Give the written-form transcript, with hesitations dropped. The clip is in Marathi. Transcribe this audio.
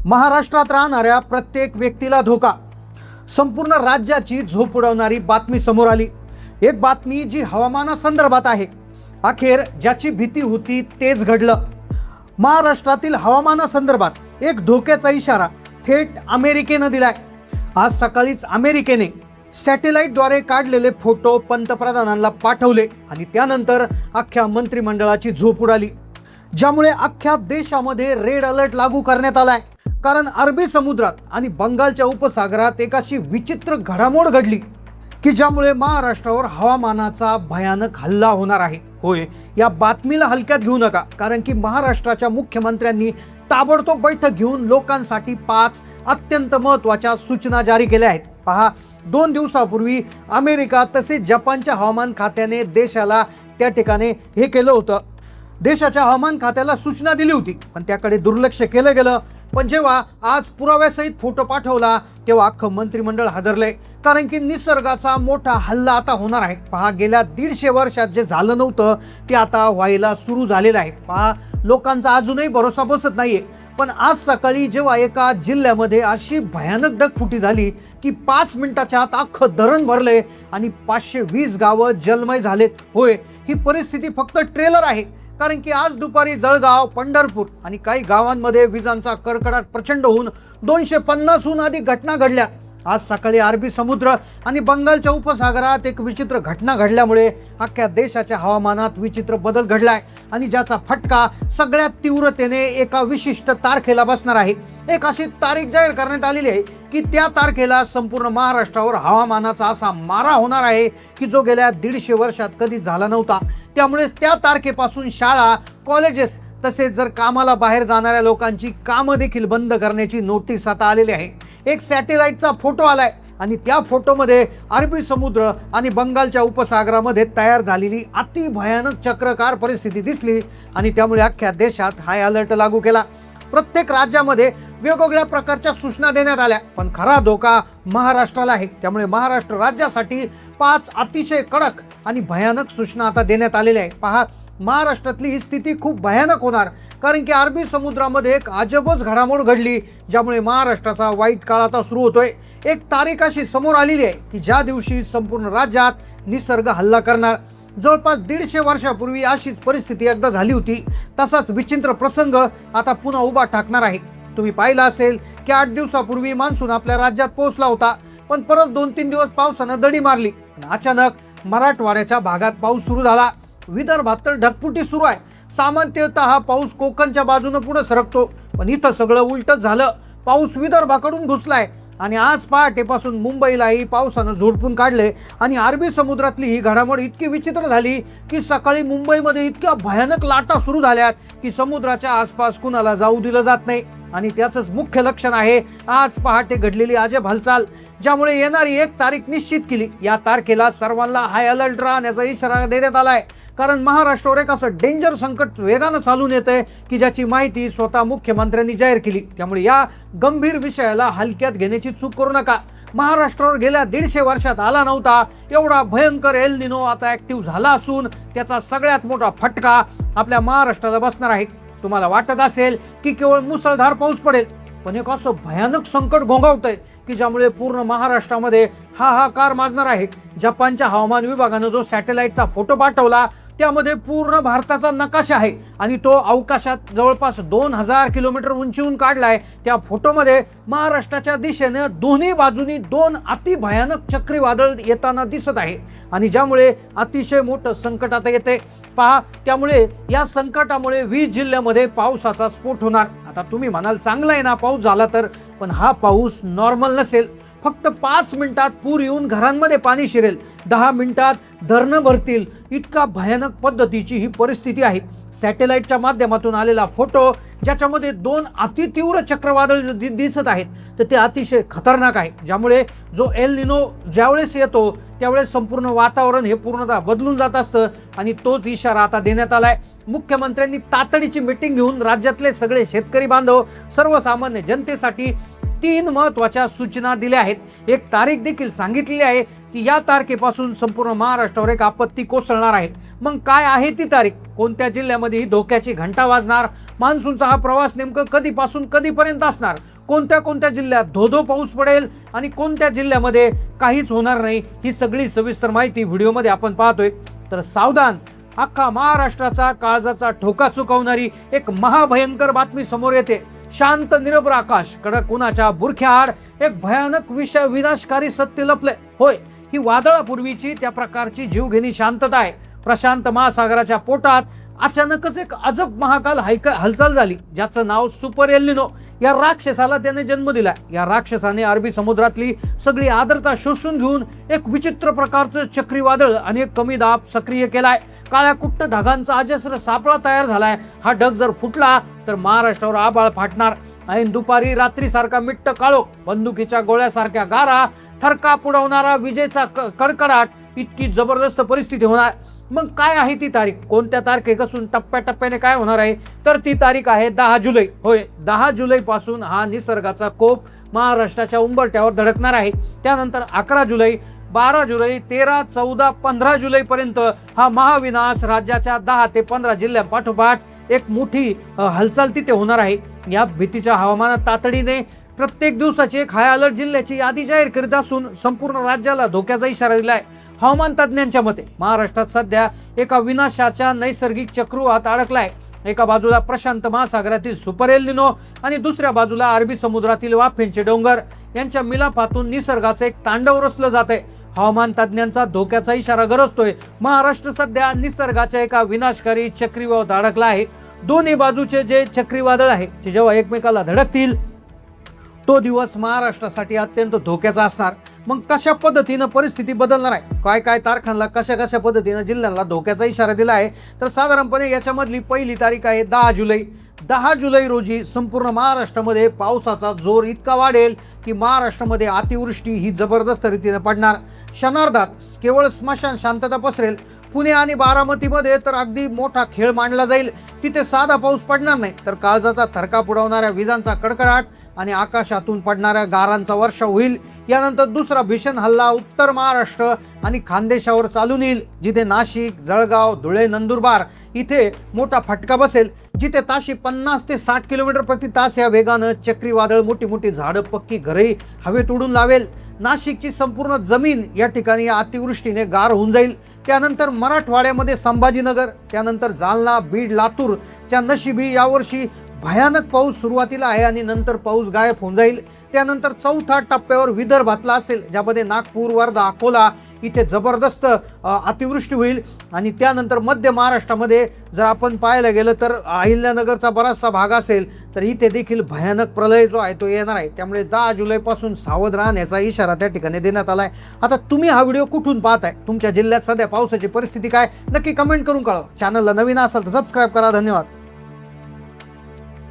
महाराष्ट्रात राहणाऱ्या प्रत्येक व्यक्तीला धोका. संपूर्ण राज्याची झोप उडवणारी बातमी समोर आली. एक बातमी जी हवामानासंदर्भात आहे. अखेर ज्याची भीती होती तेच घडलं. महाराष्ट्रातील हवामानासंदर्भात एक धोक्याचा इशारा थेट अमेरिकेनं दिलाय. आज सकाळीच अमेरिकेने सॅटेलाइटद्वारे काढलेले फोटो पंतप्रधानांना पाठवले आणि त्यानंतर अख्ख्या मंत्रिमंडळाची झोप उडाली, ज्यामुळे अख्ख्या देशामध्ये रेड अलर्ट लागू करण्यात आलाय. कारण अरबी समुद्रात आणि बंगालच्या उपसागरात एक अशी विचित्र घडामोड घडली की ज्यामुळे महाराष्ट्रावर हवामानाचा भयानक हल्ला होणार आहे. होय, या बातमीला हलक्यात घेऊ नका, कारण की महाराष्ट्राच्या मुख्यमंत्र्यांनी ताबडतोब बैठक घेऊन लोकांसाठी 5 अत्यंत महत्त्वाच्या सूचना जारी केल्या आहेत. पहा, 2 दिवसापूर्वी अमेरिका तसेच जपानच्या हवामान खात्याने देशाला त्या ठिकाणी हे केलं होतं. देशाच्या हवामान खात्याला सूचना दिली होती, पण त्याकडे दुर्लक्ष केलं गेलं. पण जेव्हा आज पुराव्यासहित फोटो पाठवला तेव्हा अख्खं मंत्रिमंडळ हादरले, कारण की निसर्गाचा मोठा हल्ला आता होणार आहे. पहा, गेल्या 150 वर्षात जे झालं नव्हतं ते आता व्हायला सुरू झालेलं आहे. पहा, लोकांचा अजूनही भरोसा बसत नाहीये. पण आज सकाळी जेव्हा एका जिल्ह्यामध्ये अशी भयानक ढगफुटी झाली की 5 मिनिटाच्या आत अख्खं धरण भरले आणि 520 गावं जलमय झालेत. होय, ही परिस्थिती फक्त ट्रेलर आहे, कारण की आज दुपारी जळगाव, पंढरपूर आणि काही गावांमध्ये विजांचा कडकडाट प्रचंड होऊन 250हून अधिक घटना घडल्या. आज सकाळी अरबी समुद्र आणि बंगालच्या उपसागरात एक विचित्र घटना घडल्यामुळे अख्ख्या देशाच्या हवामानात विचित्र बदल घडलाय आणि ज्याचा फटका सगळ्यात तीव्रतेने एका विशिष्ट तारखेला बसणार आहे. एक अशी तारीख जाहीर करण्यात आलेली आहे की त्या तारखेला संपूर्ण महाराष्ट्रावर हवामानाचा असा मारा होणार आहे की जो गेल्या 150 वर्षात कधी झाला नव्हता. त्यामुळे त्या तारखेपासून शाळा, कॉलेजेस तसेच जर कामाला बाहेर जाणाऱ्या लोकांची कामं देखील बंद करण्याची नोटीस आता आलेली आहे. एक सॅटेलाइटचा फोटो आलाय आणि त्या फोटोमध्ये अरबी समुद्र आणि बंगालच्या उपसागरामध्ये तयार झालेली अति भयानक चक्रकार परिस्थिती दिसली आणि त्यामुळे अख्ख्या देशात हाय अलर्ट लागू केला. प्रत्येक राज्यामध्ये वेगवेगळ्या प्रकारच्या सूचना देण्यात आल्या, पण खरा धोका महाराष्ट्राला आहे. त्यामुळे महाराष्ट्र राज्यासाठी 5 अतिशय कडक आणि भयानक सूचना आता देण्यात आलेल्या आहे. पहा, महाराष्ट्रातली ही स्थिती खूप भयानक होणार, कारण की अरबी समुद्रामध्ये एक अजबच घडामोड घडली, ज्यामुळे महाराष्ट्राचा वाईट काळ आता सुरू होतोय. एक तारीख अशी समोर आलेली आहे की ज्या दिवशी संपूर्ण राज्यात निसर्ग हल्ला करणार. जवळपास 150 वर्षापूर्वी अशीच परिस्थिती एकदा झाली होती. तसाच विचित्र प्रसंग आता पुन्हा उभा ठाकणार आहे. तुम्ही पाहिलं असेल की 8 दिवसापूर्वी मान्सून आपल्या राज्यात पोहोचला होता, पण परत 2-3 दिवस पावसानं दडी मारली आणि अचानक मराठवाड्याच्या भागात पाऊस सुरू झाला. विदर्भात तर ढगफुटी सुरू आहे. सामान्यतः हा पाऊस कोकणच्या बाजूने पुढे सरकतो, पण इथं सगळं उलटच झालं. पाऊस विदर्भाकडून घुसलाय आणि आज पहाटेपासून मुंबईलाही पावसानं झोडपून काढले आणि अरबी समुद्रातली ही घडामोड इतकी विचित्र झाली की सकाळी मुंबईमध्ये इतक्या भयानक लाटा सुरू झाल्यात की समुद्राच्या आसपास कुणाला जाऊ दिलं जात नाही. आणि त्याचंच मुख्य लक्षण आहे आज पहाटे घडलेली अजब हालचाल, ज्यामुळे येणारी एक तारीख निश्चित केली. या तारखेला सर्वांना हाय अलर्ट राहण्याचा इशारा देण्यात आलाय, कारण महाराष्ट्रावर एक असं डेंजर संकट वेगानं चालून येतंय की ज्याची माहिती स्वतः मुख्यमंत्र्यांनी जाहीर केली. त्यामुळे या गंभीर विषयाला हलक्यात घेण्याची चूक करू नका. महाराष्ट्रावर गेल्या 150 वर्षात आला नव्हता एवढा भयंकर एल निनो आता ऍक्टिव्ह झाला असून त्याचा सगळ्यात मोठा फटका आपल्या महाराष्ट्राला बसणार आहे. तुम्हाला वाटत असेल की केवळ मुसळधार पाऊस पडेल, पण एक असं भयानक संकट घोंघावतंय की ज्यामुळे पूर्ण महाराष्ट्रामध्ये हाहाकार माजणार आहे. जपानच्या हवामान विभागानं जो सॅटेलाइटचा फोटो पाठवला त्यामध्ये पूर्ण भारताचा नकाशा आहे आणि तो अवकाशात जवळपास 2000 किलोमीटर उंचीहून काढलाय. त्या फोटोमध्ये महाराष्ट्राच्या दिशेने दोन्ही बाजूनी 2 अति भयानक चक्रीवादळ येताना दिसत आहे आणि ज्यामुळे अतिशय मोठं संकट आता येते. पहा, त्यामुळे या संकटामुळे 20 जिल्ह्यामध्ये पावसाचा स्फोट होणार. आता तुम्ही म्हणाल चांगला आहे ना पाऊस झाला तर, पण हा पाऊस नॉर्मल नसेल. फक्त 5 मिनिटात पूर येऊन घरांमध्ये पाणी शिरेल, 10 मिनिटात धरणं भरतील, इतका भयानक पद्धतीची ही परिस्थिती आहे. सॅटेलाइटच्या माध्यमातून आलेला फोटो ज्याच्यामध्ये 2 अतितीव्र चक्रवादळ दिसत आहेत तर ते अतिशय खतरनाक आहे, ज्यामुळे जो एल निनो ज्यावेळेस येतो त्यावेळेस संपूर्ण वातावरण हे पूर्णतः बदलून जात असतं आणि तोच इशारा आता देण्यात आलाय. मुख्यमंत्र्यांनी तातडीची मीटिंग घेऊन राज्यातले सगळे शेतकरी बांधव, सर्वसामान्य जनतेसाठी 3 महत्त्वाच्या सूचना दिल्या आहेत. एक तारीख देखील सांगितलेली आहे की या तारखेपासून संपूर्ण महाराष्ट्रावर एक आपत्ती कोसळणार आहे. मग काय आहे ती तारीख, कोणत्या जिल्ह्यामध्ये ही धोक्याची घंटा वाजणार, मान्सूनचा हा प्रवास नेमकं कधीपासून कधीपर्यंत असणार, कोणत्या कोणत्या जिल्ह्यात धोधो पाऊस पडेल आणि कोणत्या जिल्ह्यामध्ये काहीच होणार नाही, ही सगळी सविस्तर माहिती व्हिडिओमध्ये आपण पाहतोय. तर सावधान, अख्खा महाराष्ट्राचा काळजाचा ठोका चुकवणारी एक महाभयंकर बातमी समोर येते. शांत निरभ्र आकाश, कडक उन्हाच्या बुरख्याआड एक भयानक विनाशकारी सत्य लपले. होय, ही वादळापूर्वीची त्या प्रकारची जीवघेणी शांतता आहे. प्रशांत महासागराच्या पोटात अचानकच एक अजब महाकाल हालचाल झाली, ज्याचं नाव सुपर एल निनो. या राक्षसाला त्याने जन्म दिला. या राक्षसाने अरबी समुद्रातली सगळी आर्द्रता शोषून घेऊन एक विचित्र प्रकारचं चक्रीवादळ आणि एक कमी दाब सक्रिय केलाय. काळ्या कुट्ट ढगांचा अजस्र सापळा तयार झालाय. हा ढग जर फुटला तर महाराष्ट्रावर आभाळ फाटणार. ऐन दुपारी रात्रीसारखा मिट्ट काळोख, बंदुकीच्या गोळ्यासारख्या गारा, थरकाप उडवणारा विजेचा कडकडाट, इतकी जबरदस्त परिस्थिती होणार. मग काय आहे ती तारीख? कोणत्या तारखेपासून टप्प्याटप्प्याने काय होणार आहे? तर ती तारीख आहे 10 जुलै. होय, 10 जुलै पासून हा निसर्गाचा कोप महाराष्ट्राच्या उंबरठ्यावर धडकणार आहे. त्यानंतर 11 जुलै, 12 जुलै, 13, 14, 15 जुलै पर्यंत हा महाविनाश राज्याच्या 10 ते 15 जिल्ह्यांपाठोपाठ एक मोठी हालचाल तिथे होणार आहे. या भीतीच्या हवामानात तातडीने प्रत्येक दिवसाची एक हाय अलर्ट जिल्ह्याची यादी जाहीर करीत असून संपूर्ण राज्याला धोक्याचा इशारा दिलाय. हवामान तज्ज्ञांच्या मते महाराष्ट्रात सध्या एका विनाशाच्या नैसर्गिक चक्रुवात अडकलाय. एका बाजूला प्रशांत महासागरातील सुपर एल निनो आणि दुसऱ्या बाजूला अरबी समुद्रातील वाफेंचे डोंगर यांच्या मिलापातून निसर्गाचं एक तांडव रचलं जात आहे. हवामान तज्ज्ञांचा धोक्याचा इशारा गरजतोय. महाराष्ट्र सध्या निसर्गाच्या एका विनाशकारी चक्रीवादळात अडकला आहे. दोन्ही बाजूचे जे चक्रीवादळ आहे ते जेव्हा एकमेकाला धडकतील तो दिवस महाराष्ट्रासाठी अत्यंत धोक्याचा असणार. मग कशा पद्धतीनं परिस्थिती बदलणार आहे, काय काय तारखांना कशा पद्धतीनं जिल्ह्यांना धोक्याचा इशारा दिला आहे, तर साधारणपणे याच्यामधली पहिली तारीख आहे 10 जुलै. 10 जुलै रोजी संपूर्ण महाराष्ट्रामध्ये पावसाचा जोर इतका वाढेल की महाराष्ट्रामध्ये अतिवृष्टी ही जबरदस्त रीतीने पडणार. क्षणार्धात केवळ स्मशान शांतता पसरेल. पुणे आणि बारामतीमध्ये तर अगदी मोठा खेळ मांडला जाईल. तिथे साधा पाऊस पडणार नाही, तर काळजाचा थरकाप उडवणाऱ्या विजांचा कडकडाट आणि आकाशातून पडणाऱ्या गारांचा वर्षाव होईल. यानंतर दुसरा भीषण हल्ला उत्तर महाराष्ट्र आणि खानदेशावर चालून येईल, जिथे नाशिक, जळगाव, धुळे, नंदुरबार इथे मोठा फटका बसेल. जिथे ताशी 50 ते 60 किलोमीटर प्रति तास या वेगानं चक्रीवादळ मोठी झाडं, पक्की घरही हवेत उडून लावेल. नाशिकची संपूर्ण जमीन या ठिकाणी या अतिवृष्टीने गार होऊन जाईल. त्यानंतर मराठवाड्यामध्ये संभाजीनगर, त्यानंतर जालना, बीड, लातूरच्या नशिबी यावर्षी भयानक पाऊस सुरुवातीला आहे आणि नंतर पाऊस गायब होऊन जाईल. त्यानंतर चौथ्या टप्प्यावर विदर्भातला असेल, ज्यामध्ये नागपूर, वर्धा, अकोला इथे जबरदस्त अतिवृष्टी होईल. आणि त्यानंतर मध्य महाराष्ट्रामध्ये जर आपण पाहायला गेलं तर अहिल्यानगरचा बराचसा भाग असेल, तर इथे देखील भयानक प्रलय जो आहे तो येणार आहे. त्यामुळे 10 जुलैपासून सावध राहण्याचा इशारा त्या ठिकाणी देण्यात आला आहे. आता तुम्ही हा व्हिडिओ कुठून पाहताय? तुमच्या जिल्ह्यात सध्या पावसाची परिस्थिती काय? नक्की कमेंट करून कळवा. चॅनलला नवीन असाल तर सबस्क्राईब करा. धन्यवाद.